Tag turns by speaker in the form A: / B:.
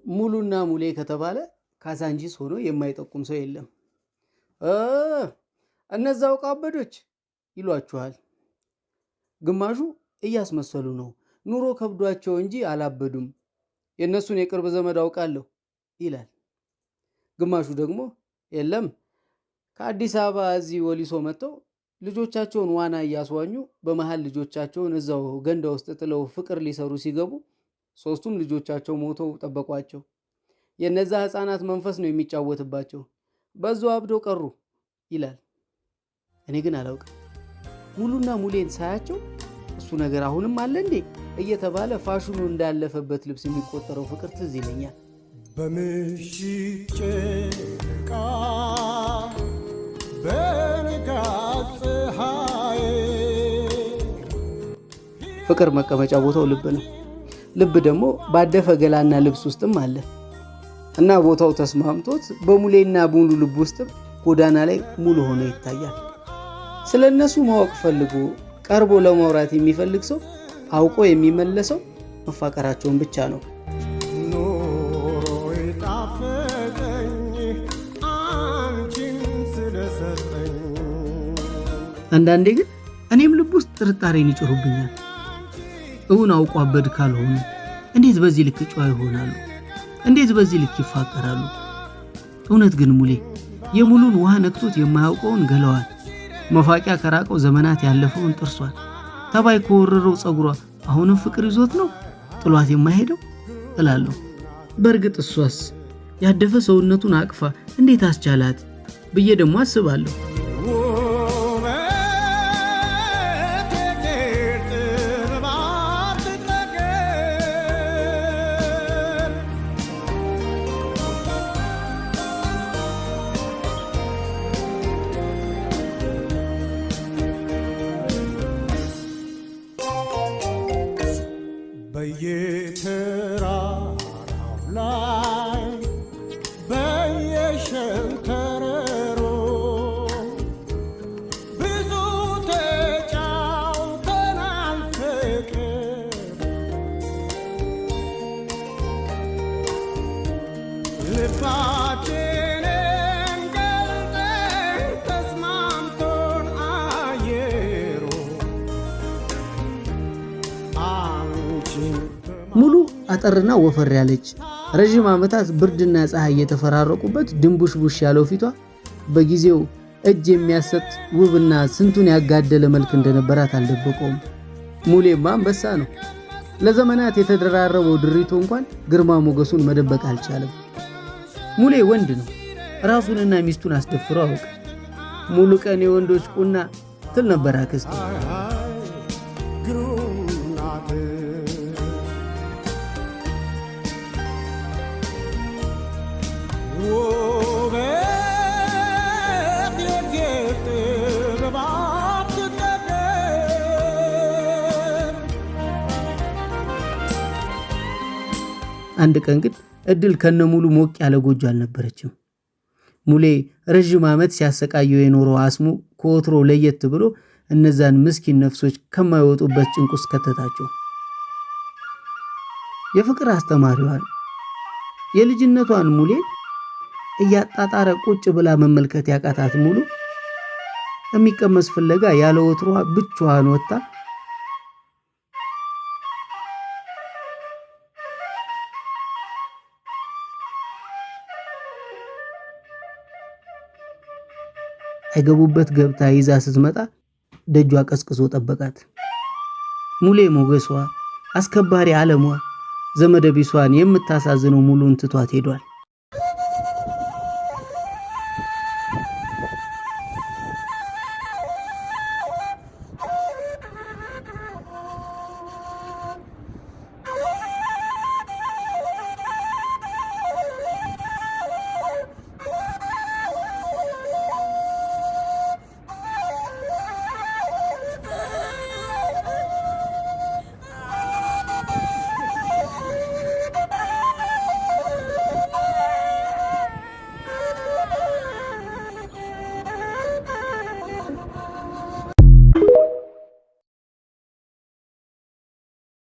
A: ሙሉና ሙሌ ከተባለ ካዛንጂስ ሆኖ የማይጠቁም ሰው የለም። እነዛው ቃበዶች ይሏችኋል። ግማሹ እያስመሰሉ ነው፣ ኑሮ ከብዷቸው እንጂ አላበዱም፣ የእነሱን የቅርብ ዘመድ አውቃለሁ ይላል። ግማሹ ደግሞ የለም ከአዲስ አበባ እዚህ ወሊሶ መጥተው ልጆቻቸውን ዋና እያስዋኙ በመሃል ልጆቻቸውን እዛው ገንዳ ውስጥ ጥለው ፍቅር ሊሰሩ ሲገቡ ሶስቱም ልጆቻቸው ሞተው ጠበቋቸው። የነዛ ህፃናት መንፈስ ነው የሚጫወትባቸው፣ በዛው አብደው ቀሩ ይላል። እኔ ግን አላውቅም። ሙሉና ሙሌን ሳያቸው እሱ ነገር አሁንም አለ እንዴ እየተባለ ፋሽኑ እንዳለፈበት ልብስ የሚቆጠረው ፍቅር ትዝ ይለኛል።
B: በምሽት ጨረቃ በንጋት ፀሐይ
A: ፍቅር መቀመጫ ቦታው ልብ ነው። ልብ ደግሞ ባደፈ ገላና ልብስ ውስጥም አለ እና ቦታው ተስማምቶት በሙሌና ሙሉ ልብ ውስጥም ጎዳና ላይ ሙሉ ሆኖ ይታያል። ስለነሱ ማወቅ ፈልጎ ቀርቦ ለማውራት የሚፈልግ ሰው አውቆ የሚመለሰው መፋቀራቸውን ብቻ ነው።
B: ኖሮ የጣፈጠኝ አንቺን ስለሰጠኝ።
A: አንዳንዴ ግን እኔም ልብ ውስጥ ጥርጣሬን ይጭሩብኛል። እውን አውቆ አበድ ካልሆኑ እንዴት በዚህ ልክ ጨዋ ይሆናሉ? እንዴት በዚህ ልክ ይፋቀራሉ? እውነት ግን ሙሌ የሙሉን ውሃ ነክቶት የማያውቀውን ገለዋል፣ መፋቂያ ከራቀው ዘመናት ያለፈውን ጥርሷል፣ ተባይ ከወረረው ጸጉሯ አሁንም ፍቅር ይዞት ነው ጥሏት የማይሄደው እላለሁ። በእርግጥ እሷስ ያደፈ ሰውነቱን አቅፋ እንዴት አስቻላት ብዬ ደግሞ አስባለሁ።
B: በየተራራው ላይ በየሸንተረሩ ብዙ ተጫውተናል ፍቅር። ልባችንን ገልጠን ተስማምቶን አየሩ
A: ሙሉ አጠርና ወፈር ያለች ረጅም ዓመታት ብርድና ፀሐይ የተፈራረቁበት ድንቡሽቡሽ ያለው ፊቷ በጊዜው እጅ የሚያሰጥ ውብና ስንቱን ያጋደለ መልክ እንደነበራት አልደበቀውም። ሙሌማ አንበሳ ነው። ለዘመናት የተደራረበው ድሪቶ እንኳን ግርማ ሞገሱን መደበቅ አልቻለም። ሙሌ ወንድ ነው። ራሱንና ሚስቱን አስደፍሮ አውቅ። ሙሉ ቀን የወንዶች ቁና ትል ነበር አክስቴ። አንድ ቀን ግን እድል ከነሙሉ ሞቅ ያለ ጎጆ አልነበረችም። ሙሌ ረጅም ዓመት ሲያሰቃየው የኖረው አስሙ ከወትሮ ለየት ብሎ እነዛን ምስኪን ነፍሶች ከማይወጡበት ጭንቅ ውስጥ ከተታቸው። የፍቅር አስተማሪዋን የልጅነቷን ሙሌ እያጣጣረ ቁጭ ብላ መመልከት ያቃታት ሙሉ የሚቀመስ ፍለጋ ያለ ወትሯ ብቻዋን ወጣ አይገቡበት ገብታ ይዛ ስትመጣ ደጇ ቀስቅሶ ጠበቃት። ሙሌ ሞገሷ፣ አስከባሪ ዓለሟ፣ ዘመደ ቢሷን የምታሳዝነው ሙሉን ትቷት ሄዷል።